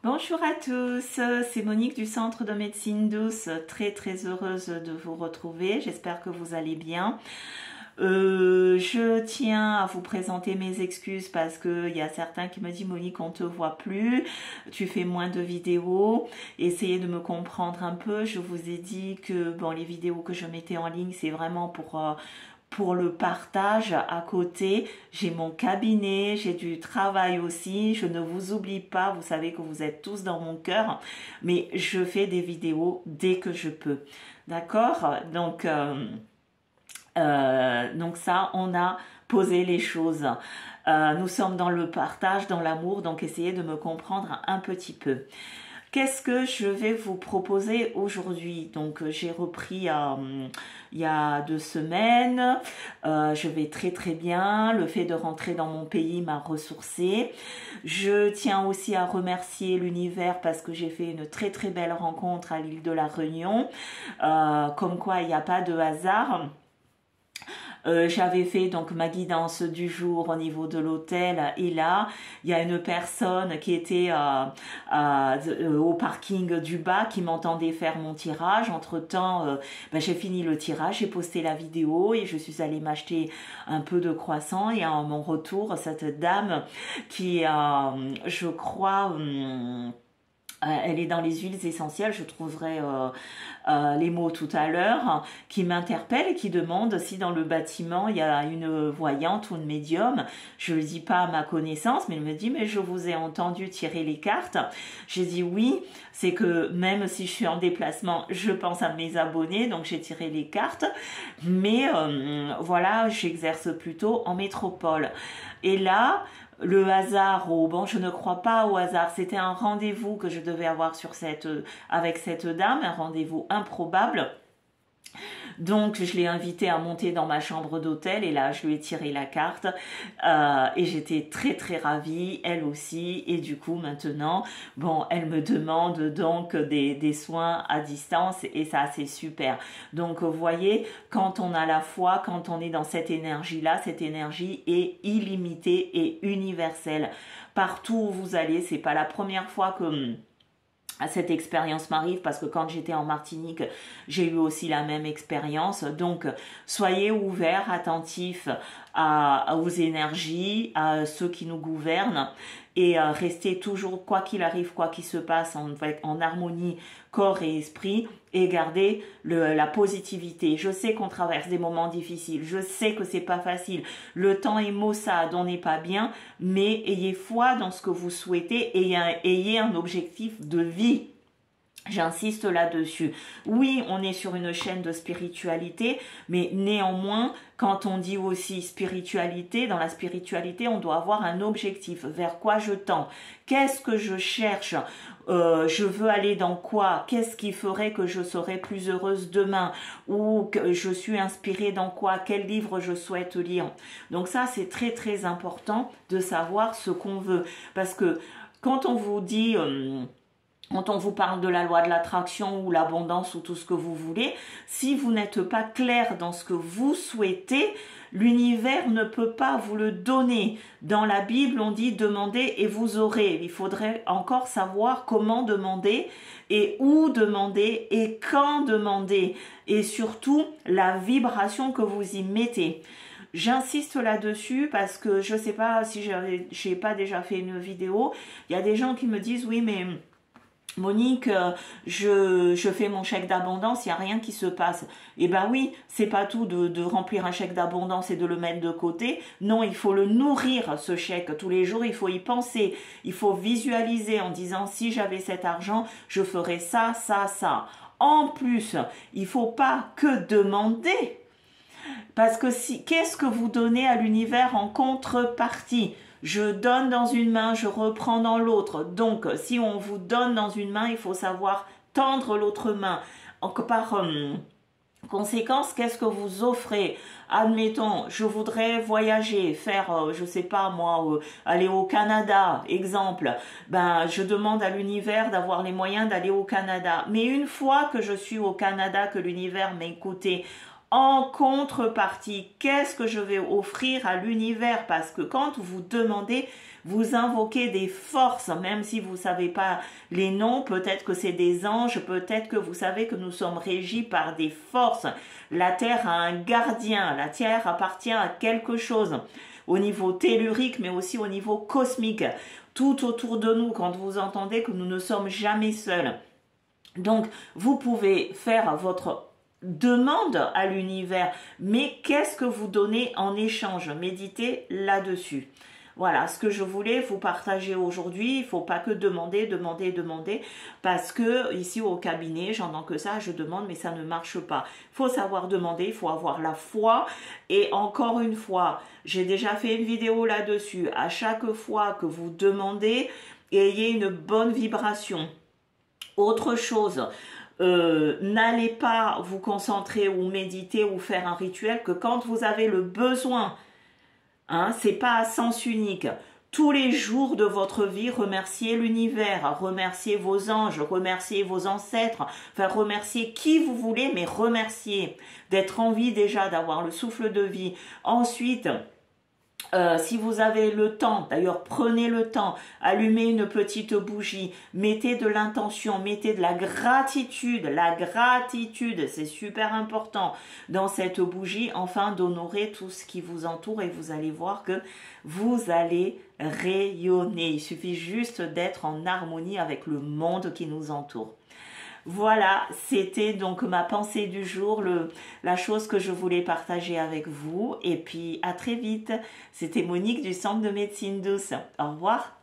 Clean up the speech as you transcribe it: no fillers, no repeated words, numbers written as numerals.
Bonjour à tous, c'est Monique du Centre de médecine douce, très heureuse de vous retrouver, j'espère que vous allez bien. Je tiens à vous présenter mes excuses parce qu'il y a certains qui me disent Monique, on te voit plus, tu fais moins de vidéos, essayez de me comprendre un peu. Je vous ai dit que bon, les vidéos que je mettais en ligne, c'est vraiment pour le partage. À côté, j'ai mon cabinet, j'ai du travail aussi, je ne vous oublie pas, vous savez que vous êtes tous dans mon cœur, mais je fais des vidéos dès que je peux, d'accord? Donc ça, on a posé les choses. Nous sommes dans le partage, dans l'amour, donc essayez de me comprendre un petit peu. Qu'est-ce que je vais vous proposer aujourd'hui? Donc j'ai repris il y a 2 semaines, je vais très bien, le fait de rentrer dans mon pays m'a ressourcée. Je tiens aussi à remercier l'univers parce que j'ai fait une très belle rencontre à l'île de la Réunion, comme quoi il n'y a pas de hasard. J'avais fait donc ma guidance du jour au niveau de l'hôtel et là il y a une personne qui était au parking du bas qui m'entendait faire mon tirage. Entre temps j'ai fini le tirage, j'ai posté la vidéo et je suis allée m'acheter un peu de croissant et à mon retour cette dame qui je crois elle est dans les huiles essentielles, je trouverai les mots tout à l'heure, qui m'interpelle et qui demande si dans le bâtiment il y a une voyante ou une médium. Je ne le dis pas à ma connaissance, mais elle me dit mais je vous ai entendu tirer les cartes. J'ai dit oui, c'est que même si je suis en déplacement, je pense à mes abonnés, donc j'ai tiré les cartes. Mais voilà, j'exerce plutôt en métropole. Et là, le hasard, bon, je ne crois pas au hasard. C'était un rendez-vous que je devais avoir avec cette dame, un rendez-vous improbable. Donc, je l'ai invitée à monter dans ma chambre d'hôtel et là, je lui ai tiré la carte et j'étais très ravie, elle aussi. Et du coup, maintenant, bon, elle me demande donc des soins à distance et ça, c'est super. Donc, vous voyez, quand on a la foi, quand on est dans cette énergie-là, cette énergie est illimitée et universelle. Partout où vous allez, c'est pas la première fois que cette expérience m'arrive parce que quand j'étais en Martinique, j'ai eu aussi la même expérience. Donc, soyez ouverts, attentifs aux énergies, à ceux qui nous gouvernent et restez toujours, quoi qu'il arrive, quoi qu'il se passe, en harmonie corps et esprit et gardez la positivité. Je sais qu'on traverse des moments difficiles, je sais que c'est pas facile, le temps est maussade, on n'est pas bien, mais ayez foi dans ce que vous souhaitez et ayez un objectif de vie. J'insiste là-dessus. Oui, on est sur une chaîne de spiritualité, mais néanmoins, quand on dit aussi spiritualité, dans la spiritualité, on doit avoir un objectif. Vers quoi je tends? Qu'est-ce que je cherche? Je veux aller dans quoi? Qu'est-ce qui ferait que je serais plus heureuse demain? Ou que je suis inspirée dans quoi? Quel livre je souhaite lire? Donc ça, c'est très important de savoir ce qu'on veut. Parce que quand on vous dit... quand on vous parle de la loi de l'attraction ou l'abondance ou tout ce que vous voulez, si vous n'êtes pas clair dans ce que vous souhaitez, l'univers ne peut pas vous le donner. Dans la Bible, on dit demandez et vous aurez. Il faudrait encore savoir comment demander et où demander et quand demander. Et surtout, la vibration que vous y mettez. J'insiste là-dessus parce que je ne sais pas si j'ai pas déjà fait une vidéo. Il y a des gens qui me disent oui mais... Monique, je fais mon chèque d'abondance, il n'y a rien qui se passe. Eh ben oui, c'est pas tout de remplir un chèque d'abondance et de le mettre de côté. Non, il faut le nourrir, ce chèque. Tous les jours, il faut y penser. Il faut visualiser en disant, si j'avais cet argent, je ferais ça. En plus, il faut pas que demander. Parce que qu'est-ce que vous donnez à l'univers en contrepartie? Je donne dans une main, je reprends dans l'autre. Donc, si on vous donne dans une main, il faut savoir tendre l'autre main. Par conséquence, qu'est-ce que vous offrez? Admettons, je voudrais voyager, faire, je sais pas moi, aller au Canada, exemple. Ben, je demande à l'univers d'avoir les moyens d'aller au Canada. Mais une fois que je suis au Canada, que l'univers m'a écouté, En contrepartie, qu'est-ce que je vais offrir à l'univers? Parce que quand vous demandez, vous invoquez des forces, même si vous savez pas les noms, peut-être que c'est des anges, peut-être que vous savez que nous sommes régis par des forces. La Terre a un gardien, la Terre appartient à quelque chose, au niveau tellurique, mais aussi au niveau cosmique. Tout autour de nous, quand vous entendez que nous ne sommes jamais seuls. Donc, vous pouvez faire votre demande à l'univers, mais qu'est-ce que vous donnez en échange? Méditez là-dessus. Voilà ce que je voulais vous partager aujourd'hui. Il ne faut pas que demander, parce que ici au cabinet, j'entends que ça, je demande, mais ça ne marche pas. Il faut savoir demander, il faut avoir la foi. Et encore une fois, j'ai déjà fait une vidéo là-dessus. À chaque fois que vous demandez, ayez une bonne vibration. Autre chose, n'allez pas vous concentrer ou méditer ou faire un rituel que quand vous avez le besoin. Hein, c'est pas à sens unique. Tous les jours de votre vie, remerciez l'univers, remerciez vos anges, remerciez vos ancêtres, enfin remerciez qui vous voulez, mais remerciez d'être en vie déjà, d'avoir le souffle de vie. Ensuite, si vous avez le temps, d'ailleurs prenez le temps, allumez une petite bougie, mettez de l'intention, mettez de la gratitude, c'est super important dans cette bougie, afin d'honorer tout ce qui vous entoure et vous allez voir que vous allez rayonner. Il suffit juste d'être en harmonie avec le monde qui nous entoure. Voilà, c'était donc ma pensée du jour, la chose que je voulais partager avec vous. Et puis à très vite. C'était Monique du Centre de Médecine Douce. Au revoir.